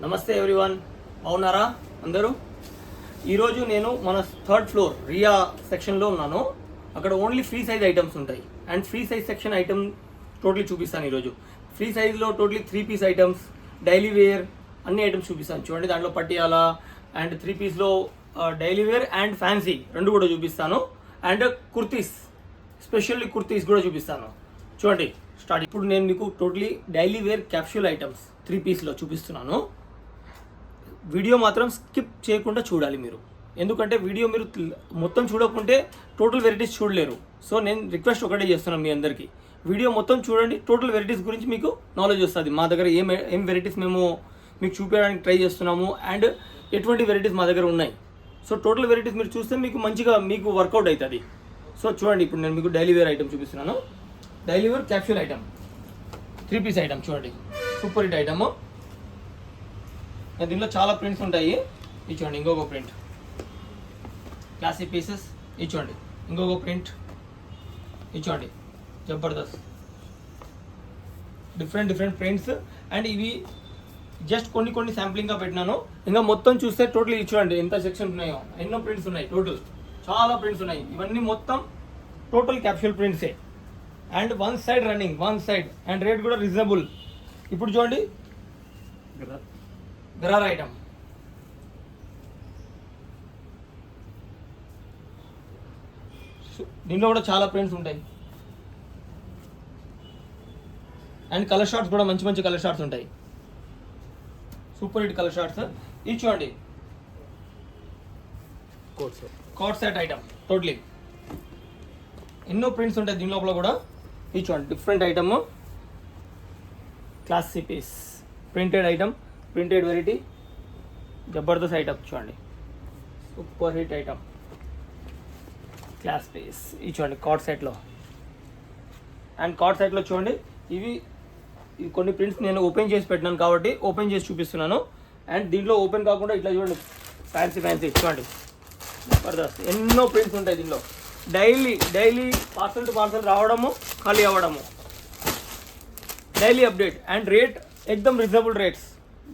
నమస్తే ఎవ్రీవన్, బాగున్నారా అందరూ? ఈరోజు నేను మన థర్డ్ ఫ్లోర్ రియా సెక్షన్లో ఉన్నాను. అక్కడ ఓన్లీ ఫ్రీ సైజ్ ఐటమ్స్ ఉంటాయి and free size section item totally చూపిస్తాను ఈరోజు. ఫ్రీ సైజ్లో totally 3 piece items, daily wear అన్ని ఐటమ్స్ చూపిస్తాను. చూడండి, దాంట్లో పటియాలా అండ్ 3 పీస్లో డైలీ వేర్ అండ్ ఫ్యాన్సీ రెండు కూడా చూపిస్తాను. అండ్ కుర్తీస్, స్పెషల్లీ కుర్తీస్ కూడా చూపిస్తాను. చూడండి స్టార్ట్. ఇప్పుడు నేను మీకు totally daily wear capsule items 3 పీస్లో చూపిస్తున్నాను. వీడియో మాత్రం స్కిప్ చేయకుండా చూడాలి మీరు, ఎందుకంటే వీడియో మీరు మొత్తం చూడకుంటే టోటల్ వెరైటీస్ చూడలేరు. సో నేను రిక్వెస్ట్ ఒకటే చేస్తున్నాను మీ అందరికీ, వీడియో మొత్తం చూడండి. టోటల్ వెరైటీస్ గురించి మీకు నాలెడ్జ్ వస్తుంది. మా దగ్గర ఏం వెరైటీస్ మేము మీకు చూపించడానికి ట్రై చేస్తున్నాము అండ్ ఎటువంటి వెరైటీస్ మా దగ్గర ఉన్నాయి. సో టోటల్ వెరైటీస్ మీరు చూస్తే మీకు మంచిగా మీకు వర్కౌట్ అవుతుంది. సో చూడండి, ఇప్పుడు నేను మీకు డైలీ వేర్ ఐటమ్ చూపిస్తున్నాను. Daily wear capsule item 3 piece item చూడండి, సూపర్ హిట్ ఐటమ్. దీంట్లో చాలా ప్రింట్స్ ఉంటాయి. ఇది చూడండి, ఇంకొక ప్రింట్ క్లాసిక్ పీసెస్. ఇది చూడండి, ఇంకొక ప్రింట్. ఇది చూడండి, జబర్దస్త్ డిఫరెంట్ ప్రింట్స్. అండ్ ఇవి జస్ట్ కొన్ని శాంప్లింగ్గా పెట్టినాను. ఇంకా మొత్తం చూస్తే టోటల్ ఇది చూడండి ఎంత సెక్షన్స్ ఉన్నాయో, ఎన్నో ప్రింట్స్ ఉన్నాయి. టోటల్ చాలా ప్రింట్స్ ఉన్నాయి. ఇవన్నీ మొత్తం టోటల్ క్యాప్సూల్ ప్రింట్సే. And one side running, one side and rate కూడా రీజనబుల్. ఇప్పుడు చూడండి, గరారా ఐటమ్. దీంట్లో కూడా చాలా ప్రింట్స్ ఉంటాయి. అండ్ కలర్ షార్ట్స్ కూడా మంచి కలర్ షార్ట్స్ ఉంటాయి. Super hit colour shorts. ఇది చూడండి, కోట్ సెట్ ఐటమ్ టోటలీ. ఎన్నో ప్రింట్స్ ఉంటాయి దీని లోపల కూడా. ఇది చూడండి, different item, classic piece, printed item, printed variety, జబర్దస్త్ ఐటమ్. చూడండి, super hit item, class piece. ఇది చూడండి కార్డ్ సెట్లో. అండ్ కార్డ్ సెట్లో చూడండి, ఇవి కొన్ని ప్రింట్స్ నేను ఓపెన్ చేసి పెట్టినాను కాబట్టి ఓపెన్ చేసి చూపిస్తున్నాను. అండ్ దీంట్లో ఓపెన్ కాకుండా ఇట్లా చూడండి, ఫ్యాన్సీ చూడండి, జబర్దస్త్. ఎన్నో ప్రింట్స్ ఉంటాయి దీంట్లో. డైలీ పార్సల్ టు పార్సల్ రావడము, ఖాళీ అవ్వడము, డైలీ అప్డేట్. అండ్ రేట్ ఎక్దమ్ రీజనబుల్ రేట్స్,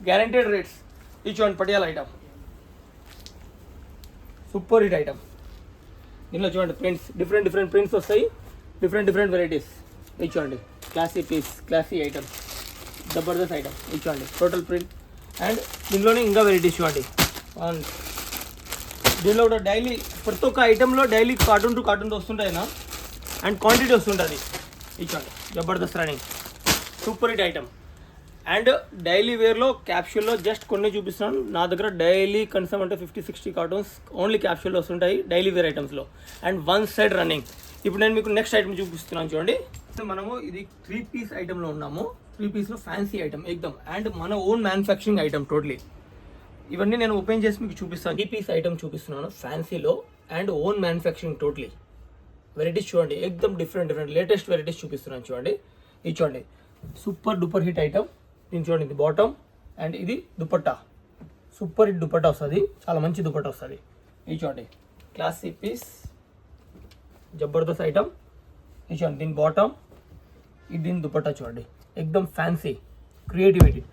గ్యారంటెడ్ రేట్స్. ఇది చూడండి, Patiala item, super hit item. దీనిలో చూడండి ప్రింట్స్, డిఫరెంట్ ప్రింట్స్ వస్తాయి, డిఫరెంట్ వెరైటీస్. ఇది చూడండి, క్లాసీ పీస్, క్లాసీ ఐటమ్, జబర్దస్త్ ఐటమ్. ఇది చూడండి, టోటల్ ప్రింట్. అండ్ దీనిలోనే ఇంకా వెరైటీస్ చూడండి. దీనిలో కూడా డైలీ ప్రతి ఒక్క ఐటెంలో డైలీ కార్టూన్ టు కార్టూన్ వస్తుంటాయినా అండ్ క్వాంటిటీ వస్తుంటుంది. ఇది చూడండి, జబర్దస్త్ running, super hit item. And daily వేర్లో క్యాప్సూల్లో జస్ట్ కొన్ని చూపిస్తున్నాను. నా దగ్గర డైలీ కన్సమ్ అంటే 50-60 కార్టూన్స్ ఓన్లీ క్యాప్సూల్లో వస్తుంటాయి డైలీ వేర్ ఐటమ్స్లో. And one side running. ఇప్పుడు నేను మీకు నెక్స్ట్ ఐటమ్ చూపిస్తున్నాను చూడండి. మనము ఇది 3 పీస్ ఐటెంలో ఉన్నాము. 3 పీస్లో ఫ్యాన్సీ ఐటమ్ ఎక్దమ్. అండ్ మన ఓన్ మ్యానుఫ్యాక్చరింగ్ ఐటమ్ టోటలీ. ఇవన్నీ నేను ఓపెన్ చేసి మీకు చూపిస్తాను. 3 పీస్ ఐటమ్ చూపిస్తున్నాను ఫ్యాన్సీలో and own manufacturing totally. Varieties చూడండి, ఎక్దమ్ డిఫరెంట్ లేటెస్ట్ వెరైటీస్ చూపిస్తున్నాను చూడండి. ఇది చూడండి, సూపర్ డూపర్ హిట్ ఐటమ్. దీన్ని చూడండి, ఇది బాటమ్ అండ్ ఇది దుపట్టా, సూపర్ హిట్ దుపట్టా వస్తుంది, చాలా మంచి దుపట్టా వస్తుంది. ఇది చూడండి, క్లాసిక్ పీస్, జబర్దస్త్ ఐటమ్. ఇది చూడండి, దీని బాటమ్, ఇది దీని దుపట్టా చూడండి, ఎక్దమ్ ఫ్యాన్సీ క్రియేటివిటీ.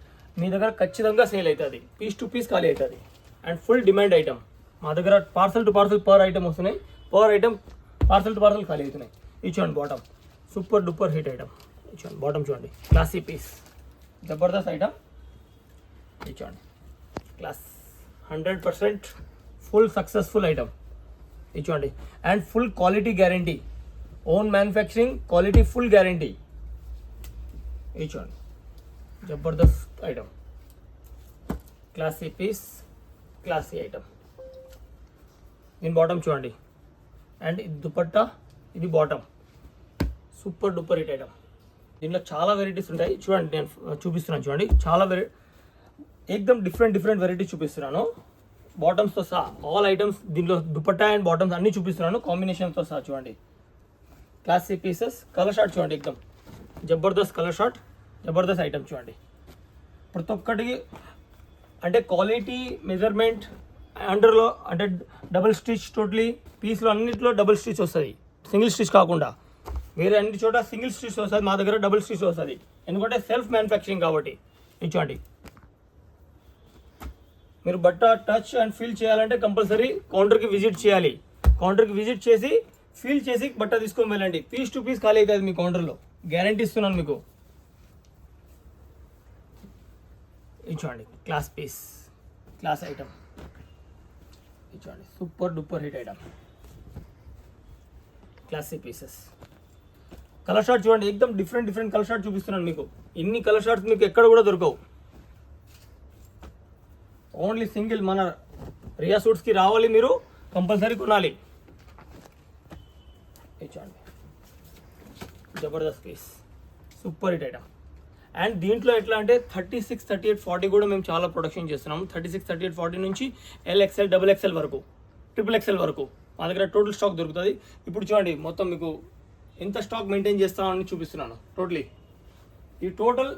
మీ దగ్గర ఖచ్చితంగా సేల్ అవుతుంది, పీస్ టు పీస్ ఖాళీ అవుతుంది. And full demand item. మా దగ్గర parcel to parcel per item వస్తున్నాయి, per item parcel to parcel ఖాళీ అవుతున్నాయి. ఇది చూడండి bottom, super duper hit item. ఇది చూడండి బాటమ్, చూడండి క్లాసీ పీస్, జబర్దస్త్ ఐటమ్. ఇది చూడండి, క్లాస్ 100% ఫుల్ సక్సెస్ఫుల్ ఐటమ్. ఇది చూడండి, and full quality guarantee, own manufacturing quality full guarantee. ఇది చూడండి, జబర్దస్త్ item, classy piece, classy item. దీని బాటమ్ చూడండి, అండ్ ఇది దుపట్టా, ఇది bottom, super duper hit item. దీంట్లో చాలా వెరైటీస్ ఉంటాయి చూడండి, నేను చూపిస్తున్నాను చూడండి. చాలా ఏకదమ్ డిఫరెంట్ వెరైటీస్ చూపిస్తున్నాను, బాటమ్స్తో సహా ఆల్ ఐటమ్స్. దీంట్లో దుపట్టా అండ్ బాటమ్స్ అన్నీ చూపిస్తున్నాను కాంబినేషన్తో సహా. చూడండి, క్లాసిక్ పీసెస్, కలర్ షార్ట్ చూడండి, ఎక్దమ్ జబర్దస్త్ కలర్ షార్ట్, జబర్దస్త్ ఐటమ్ చూడండి. ప్రతి ఒక్కటి అంటే క్వాలిటీ మెజర్మెంట్ అండర్లో అంటే డబుల్ స్టిచ్, టోటలీ పీస్లో అన్నింటిలో డబుల్ స్టిచ్ వస్తుంది, సింగిల్ స్టిచ్ కాకుండా. వేరే అన్ని చోట సింగిల్ స్టిచ్ వస్తుంది, మా దగ్గర డబుల్ స్టిచ్ వస్తుంది, ఎందుకంటే సెల్ఫ్ మ్యానుఫ్యాక్చరింగ్ కాబట్టి. ఇది చూడండి, మీరు బట్ట టచ్ అండ్ ఫీల్ చేయాలంటే కంపల్సరీ కౌంటర్కి విజిట్ చేయాలి. కౌంటర్కి విజిట్ చేసి ఫీల్ చేసి బట్ట తీసుకొని వెళ్ళండి. పీస్ టు పీస్ ఖాళీ అవుతుంది మీ కౌంటర్లో, గ్యారంటీ ఇస్తున్నాను మీకు. చూడండి క్లాస్ పీస్, క్లాస్ ఐటమ్ చూడండి, super duper hit item, classic pieces. Colour short చూడండి, एकदम డిఫరెంట్ కలర్ షార్ట్ చూపిస్తున్నాను మీకు. ఇన్ని కలర్ షార్ట్స్ మీకు ఎక్కడ కూడా దొరకవు. ఓన్లీ సింగిల్ మన రియా సూట్స్కి రావాలి, మీరు కంపల్సరీ కొనాలి. చూడండి జబర్దస్త్ piece, super hit item. And దీంట్లో ఎట్లా అంటే 36, 38, 40 కూడా మేము చాలా ప్రొడక్షన్ చేస్తున్నాము. 36, 38, 40 నుంచి LXL, XXL వరకు, XXL వరకు మా దగ్గర టోటల్ స్టాక్ దొరుకుతుంది. ఇప్పుడు చూడండి మొత్తం మీకు ఎంత స్టాక్ మెయింటైన్ చేస్తామని చూపిస్తున్నాను. టోటలీ ఈ టోటల్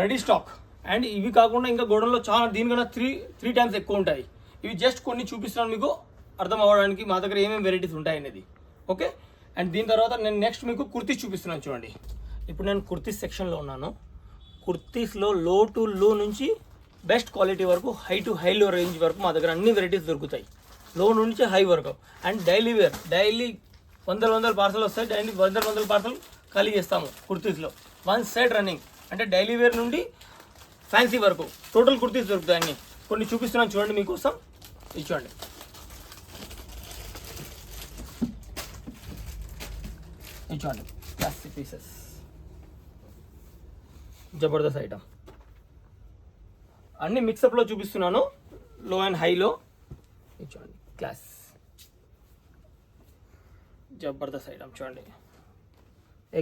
రెడీ స్టాక్. అండ్ ఇవి కాకుండా ఇంకా గోడౌన్లో చాలా దీనికన్నా త్రీ టైమ్స్ ఎక్కువ ఉంటాయి. ఇవి జస్ట్ కొన్ని చూపిస్తున్నాను మీకు అర్థం అవ్వడానికి మా దగ్గర ఏమేమి వెరైటీస్ ఉంటాయి అనేది. ఓకే. అండ్ దీని తర్వాత నేను నెక్స్ట్ మీకు కుర్తీస్ చూపిస్తున్నాను చూడండి. ఇప్పుడు నేను కుర్తీస్ సెక్షన్లో ఉన్నాను. కుర్తీస్లో లో టు లో నుంచి బెస్ట్ క్వాలిటీ వరకు, హై టు హై లో రేంజ్ వరకు మా దగ్గర అన్ని వెరైటీస్ దొరుకుతాయి, లో నుంచి హై వరకు. అండ్ డైలీ వేర్, డైలీ వందల పార్సల్ వస్తాయి, డైలీ వందల పార్సల్ ఖాళీ చేస్తాము కుర్తీస్లో. 1 సెట్ రన్నింగ్, అంటే డైలీ వేర్ నుండి ఫ్యాన్సీ వరకు టోటల్ కుర్తీస్ దొరుకుతాయి అన్ని. కొన్ని చూపిస్తున్నాను చూడండి మీకోసం. ఇది చూడండి, ఇది చూడండి క్లాసిక్ పీసెస్, జబర్దస్త్ ఐటమ్. అన్ని మిక్సప్లో చూపిస్తున్నాను, లో అండ్ హైలో. ఇది చూడండి క్లాస్, జబర్దస్త్ ఐటమ్ చూడండి,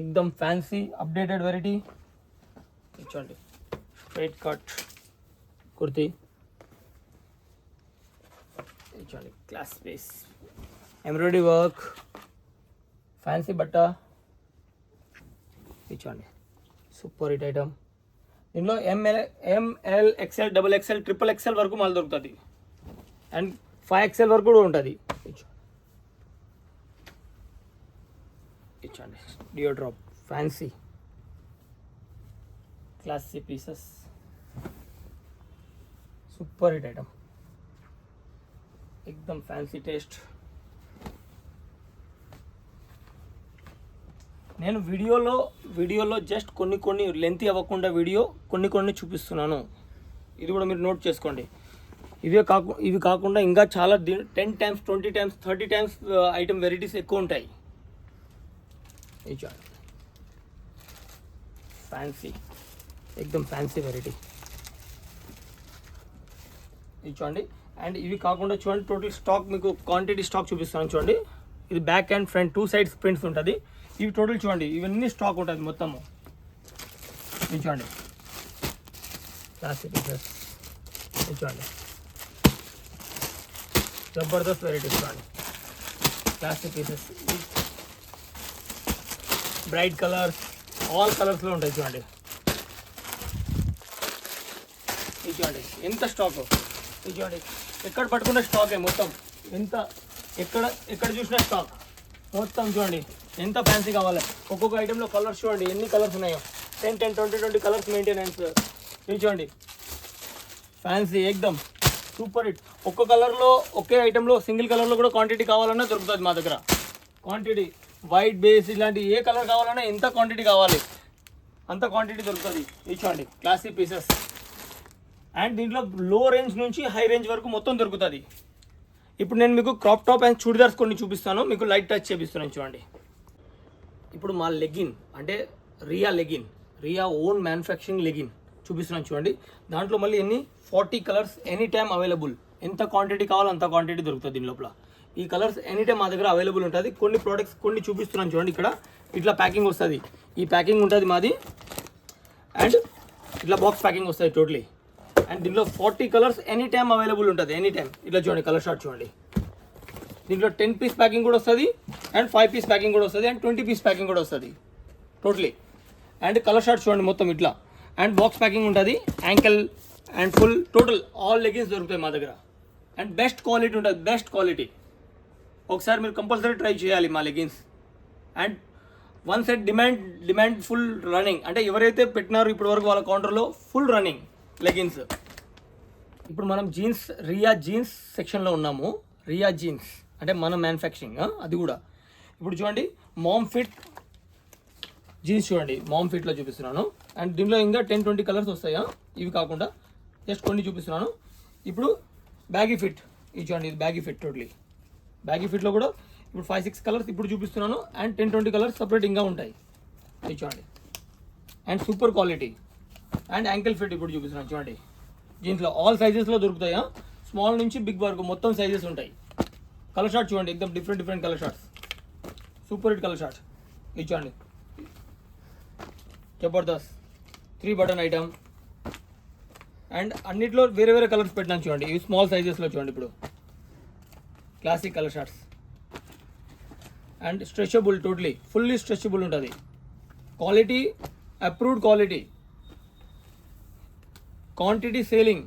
ఎక్దమ్ ఫ్యాన్సీ అప్డేటెడ్ వెరైటీ. ఇది చూడండి స్ట్రైట్ కట్ కుర్తీ. ఇది చూడండి class piece, embroidery work, fancy బట్ట. ఇది చూడండి సూపర్ హిట్ ఐటమ్. దీనిలో ML, XL, XXL, XXL వరకు మాల్ దొరుకుతుంది. అండ్ 5XL వరకు కూడా ఉంటుంది. ఇచ్చండి డియో డ్రాప్, fancy classic pieces, super hit item, ఎక్దమ్ ఫ్యాన్సీ టేస్ట్. నేను వీడియోలో జస్ట్ కొన్ని లెంతీ అవ్వకుండా కొన్ని చూపిస్తున్నాను. ఇది కూడా మీరు నోట్ చేసుకోండి. ఇవి కాకుండా ఇంకా చాలా 10 times, 20 times, 30 times item varieties ఎక్కువ ఉంటాయి. ఇది చూడండి ఫ్యాన్సీ, ఎక్దమ్ ఫ్యాన్సీ వెరైటీ. ఇది చూడండి. అండ్ ఇవి కాకుండా చూడండి టోటల్ స్టాక్ మీకు క్వాంటిటీ స్టాక్ చూపిస్తాను చూడండి. ఇది back and front 2 sides prints ఉంటుంది. ఇవి టోటల్ చూడండి, ఇవన్నీ స్టాక్ ఉంటుంది మొత్తము. ఇది చూడండి క్లాసిక్ పీసెస్, ఇది చూడండి జబర్దస్త్ వెరైటీస్ చూడండి, classic pieces, bright colours, all కలర్స్లో ఉంటాయి చూడండి. ఇది చూడండి ఎంత స్టాక్, ఇది చూడండి ఎక్కడ పట్టుకున్న స్టాకే మొత్తం, ఎక్కడ చూసిన స్టాక్ మొత్తం చూడండి. ఎంత ఫ్యాన్సీ కావాలి, ఒక్కొక్క ఐటెంలో కలర్స్ చూడండి ఎన్ని కలర్స్ ఉన్నాయో, 10, 20 కలర్స్ మెయింటెనెన్స్. ఇది చూడండి ఫ్యాన్సీ ఎక్దమ్ సూపర్ హిట్. ఒక్క కలర్లో ఒకే ఐటెంలో సింగిల్ కలర్లో కూడా క్వాంటిటీ కావాలన్నా దొరుకుతుంది మా దగ్గర. క్వాంటిటీ వైట్ బేస్ ఇలాంటి ఏ కలర్ కావాలన్నా ఎంత క్వాంటిటీ కావాలి అంత క్వాంటిటీ దొరుకుతుంది. ఇది చూడండి క్లాసిక్ పీసెస్. అండ్ దీంట్లో లో రేంజ్ నుంచి హై రేంజ్ వరకు మొత్తం దొరుకుతుంది. ఇప్పుడు నేను మీకు క్రాప్ టాప్ అండ్ చూడిదార్స్ కొన్ని చూపిస్తాను, మీకు లైట్ టచ్ చేపిస్తున్నాను చూడండి. ఇప్పుడు మా లెగిన్ అంటే రియా ఓన్ మ్యానుఫ్యాక్చరింగ్ లెగిన్ చూపిస్తున్నాను చూడండి. దాంట్లో మళ్ళీ 40 కలర్స్ ఎనీ టైమ్ అవైలబుల్. ఎంత క్వాంటిటీ కావాలో అంత క్వాంటిటీ దొరుకుతుంది దీని లోపల. ఈ కలర్స్ ఎనీ టైమ్ మా దగ్గర అవైలబుల్ ఉంటుంది. కొన్ని ప్రోడక్ట్స్ కొన్ని చూపిస్తున్నాను చూడండి. ఇక్కడ ఇట్లా ప్యాకింగ్ వస్తుంది, ఈ ప్యాకింగ్ ఉంటుంది మాది. అండ్ ఇట్లా బాక్స్ ప్యాకింగ్ వస్తుంది టోటలీ. అండ్ దీంట్లో 40 కలర్స్ ఎనీ టైమ్ అవైలబుల్ ఉంటుంది, ఎనీ టైమ్. ఇట్లా చూడండి కలర్ షార్ట్ చూడండి. దీంట్లో 10 piece ప్యాకింగ్ కూడా వస్తుంది, అండ్ 5 piece ప్యాకింగ్ కూడా వస్తుంది, అండ్ 20 piece ప్యాకింగ్ కూడా వస్తుంది టోటలీ. అండ్ కలర్ షార్ట్ చూడండి మొత్తం ఇట్లా. అండ్ బాక్స్ ప్యాకింగ్ ఉంటుంది, ankle and full total all leggings దొరుకుతాయి మా దగ్గర. అండ్ బెస్ట్ క్వాలిటీ ఉంటుంది, బెస్ట్ క్వాలిటీ. ఒకసారి మీరు కంపల్సరీ ట్రై చేయాలి మా leggings. And 1 set demand full running, అంటే ఎవరైతే పెట్టినారో ఇప్పటి వరకు వాళ్ళ కౌంటర్లో ఫుల్ రన్నింగ్ లెగిన్స్. ఇప్పుడు మనం రియా జీన్స్ సెక్షన్లో ఉన్నాము. రియా జీన్స్ అంటే మన మ్యానుఫ్యాక్చరింగ్, అది కూడా. ఇప్పుడు చూడండి మామ్ ఫిట్ జీన్స్ చూడండి, మామ్ ఫిట్లో చూపిస్తున్నాను. అండ్ దీనిలో ఇంకా 10-20 కలర్స్ వస్తాయా, ఇవి కాకుండా జస్ట్ కొన్ని చూపిస్తున్నాను. ఇప్పుడు బ్యాగీ ఫిట్, ఇది చూడండి, ఇది బ్యాగీ ఫిట్. టోటలీ బ్యాగీ ఫిట్లో కూడా ఇప్పుడు 5-6 కలర్స్ ఇప్పుడు చూపిస్తున్నాను. అండ్ 10-20 కలర్స్ సపరేట్ ఇంకా ఉంటాయి, ఇది చూడండి. And super quality. And ankle fit ఇప్పుడు చూపిస్తున్నాను చూడండి. జీన్స్లో ఆల్ సైజెస్లో దొరుకుతాయా, స్మాల్ నుంచి బిగ్ వరకు మొత్తం సైజెస్ ఉంటాయి. కలర్ షార్ట్ చూడండి, एकदम different colour shorts, super hit colour short. ఇది చూడండి, జబర్దస్త్ 3 బటన్ ఐటమ్. అండ్ అన్నిట్లో వేరే కలర్స్ పెట్టినాను చూడండి, ఇవి స్మాల్ సైజెస్లో చూడండి. ఇప్పుడు classic colour shorts. And stretchable, totally fully stretchable ఉంటుంది. Quality approved quality. Quantity selling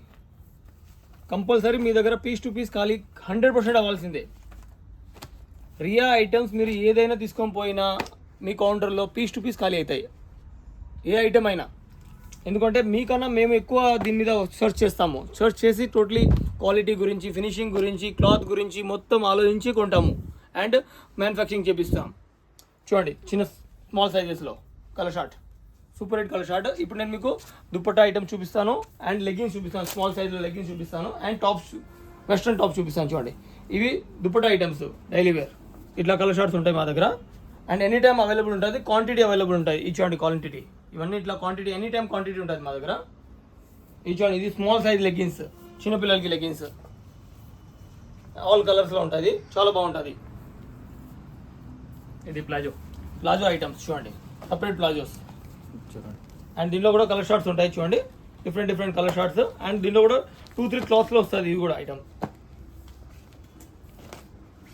compulsory మీ దగ్గర పీస్ టు పీస్ ఖాళీ 100% అవ్వాల్సిందే. రియా ఐటమ్స్ మీరు ఏదైనా తీసుకొని పోయినా మీ కౌంటర్లో పీస్ టు పీస్ ఖాళీ అవుతాయి, ఏ ఐటమ్ అయినా. ఎందుకంటే మీకన్నా మేము ఎక్కువ దీని మీద సెర్చ్ చేస్తాము. సెర్చ్ చేసి టోటలీ క్వాలిటీ గురించి, ఫినిషింగ్ గురించి, క్లాత్ గురించి మొత్తం ఆలోచించి కొంటాము అండ్ మ్యానుఫ్యాక్చరింగ్ చేపిస్తాం. చూడండి చిన్న స్మాల్ సైజెస్లో colour short, super hit colour short. ఇప్పుడు నేను మీకు దుప్పట్టా ఐటమ్ చూపిస్తాను అండ్ లెగ్గిన్స్ చూపిస్తాను, స్మాల్ సైజ్లో లెగ్గిన్స్ చూపిస్తాను. అండ్ టాప్స్, వెస్ట్రన్ టాప్స్ చూపిస్తాను చూడండి. ఇవి దుప్పట్టా ఐటమ్స్, డైలీ వేర్. ఇట్లా కలర్ షార్ట్స్ ఉంటాయి మా దగ్గర. అండ్ ఎనీ టైమ్ అవైలబుల్ ఉంటుంది, క్వాంటిటీ అవైలబుల్ ఉంటాయి. ఈ చూడండి క్వాంటిటీ, ఇవన్నీ ఇట్లా క్వాంటిటీ, ఎనీ టైమ్ క్వాంటిటీ ఉంటుంది మా దగ్గర. ఈ చూడండి, ఇది స్మాల్ సైజ్ లెగ్గిన్స్, చిన్నపిల్లలకి లెగ్గిన్స్, ఆల్ కలర్స్లో ఉంటుంది, చాలా బాగుంటుంది. ఇది ప్లాజో ఐటమ్స్ చూడండి, సపరేట్ ప్లాజోస్. అండ్ దీనిలో కూడా కలర్ షార్ట్స్ ఉంటాయి చూడండి, డిఫరెంట్ కలర్ షార్ట్స్. అండ్ దీనిలో కూడా 2-3 క్లాత్స్లో వస్తుంది ఇది కూడా ఐటమ్.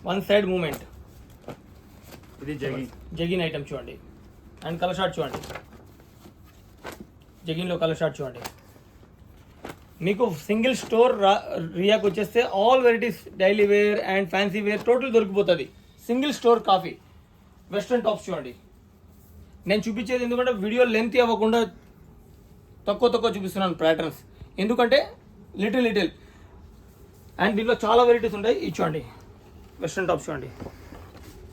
వన్ సైడ్ మూమెంట్, ఇది జగిన్ ఐటమ్ చూడండి. అండ్ కలర్ షార్ట్ చూడండి, జగిన్లో కలర్ షార్ట్ చూడండి. మీకు సింగిల్ స్టోర్ రియాకి వచ్చేస్తే all varieties daily wear and fancy wear total దొరికిపోతుంది. సింగిల్ స్టోర్ కాఫీ. వెస్ట్రన్ టాప్స్ చూడండి, నేను చూపించేది ఎందుకంటే వీడియో లెంత్ అవ్వకుండా తక్కువ చూపిస్తున్నాను ప్యాటర్న్స్, ఎందుకంటే లిటిల్. అండ్ దీంట్లో చాలా వెరైటీస్ ఉంటాయి. ఇది చూడండి వెస్ట్రన్ టాప్స్ చూడండి,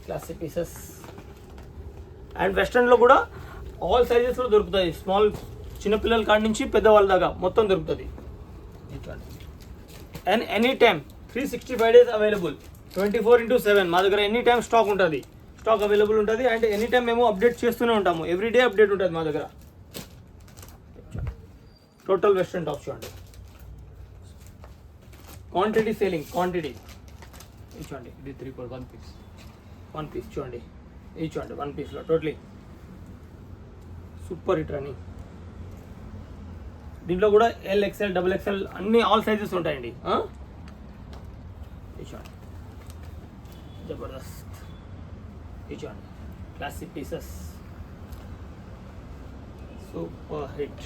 క్లాసిక్ పీసెస్. అండ్ వెస్ట్రన్లో కూడా ఆల్ సైజెస్లో దొరుకుతాయి, స్మాల్ చిన్నపిల్లల కాడి నుంచి పెద్దవాళ్ళ దాకా మొత్తం దొరుకుతుంది. And any time 365 days available, 24/7 మా దగ్గర ఎనీ టైమ్ స్టాక్ ఉంటుంది, స్టాక్ అవైలబుల్ ఉంటుంది. అండ్ ఎనీ టైం మేము అప్డేట్ చేస్తూనే ఉంటాము, ఎవ్రీడే అప్డేట్ ఉంటుంది మా దగ్గర. టోటల్ వెస్ట్రన్ టాప్స్ చూడండి, క్వాంటిటీ సేలింగ్, క్వాంటిటీ. ఇది చూడండి, ఇది 3/4 1 piece చూడండి. ఇది చూడండి 1 pieceలో టోటలీ సూపర్ హిట్ రన్నింగ్. దీంట్లో కూడా LXL, XXL అన్ని ఆల్ సైజెస్ ఉంటాయండి. ఇది చూడండి జబర్దస్త్. ఇది చూడండి classic pieces, super hit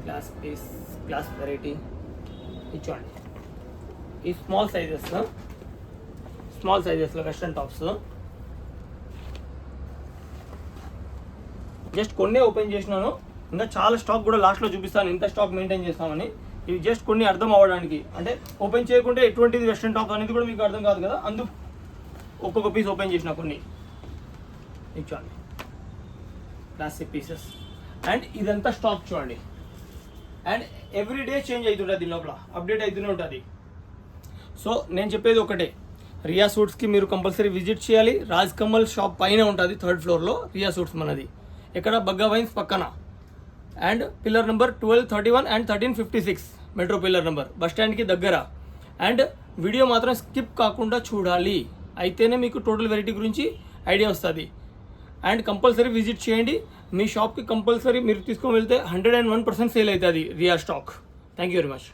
class piece, class variety. ఇది చూడండి, ఈ స్మాల్ సైజెస్లో వెస్ట్రన్ టాప్స్. జస్ట్ కొన్ని ఓపెన్ చేసినాను, ఇంకా చాలా స్టాక్ కూడా లాస్ట్లో చూపిస్తాను ఎంత స్టాక్ మెయింటైన్ చేస్తామని. ఇవి జస్ట్ కొన్ని అర్థం అవ్వడానికి, అంటే ఓపెన్ చేయకుంటే ఎటువంటిది వెస్ట్రన్ టాప్ అనేది కూడా మీకు అర్థం కాదు కదా, అందుకు ఒక్కొక్క పీస్ ఓపెన్ చేసిన కొన్ని. ఇది చూడండి క్లాసిక్ పీసెస్. అండ్ ఇదంతా స్టాక్ చూడండి. అండ్ ఎవ్రీ డే చేంజ్ అవుతుంటుంది, దీని లోపల అప్డేట్ అవుతూనే ఉంటుంది. సో నేను చెప్పేది ఒకటే, రియా సూట్స్కి మీరు కంపల్సరీ విజిట్ చేయాలి. రాజ్ కమల్ షాప్ పైన ఉంటుంది, 3rd floorలో రియా సూట్స్ మనది. ఇక్కడ బగ్గా వైన్స్ పక్కన. And pillar number 1231 and 1356 metro pillar number, bus స్టాండ్కి దగ్గర. అండ్ వీడియో మాత్రం స్కిప్ కాకుండా చూడాలి, అయితేనే మీకు టోటల్ వెరైటీ గురించి ఐడియా వస్తుంది. అండ్ కంపల్సరీ విజిట్ చేయండి. మీ షాప్కి కంపల్సరీ మీరు తీసుకొని వెళ్తే 101% సేల్ అవుతుంది రియా stock. Thank you very much.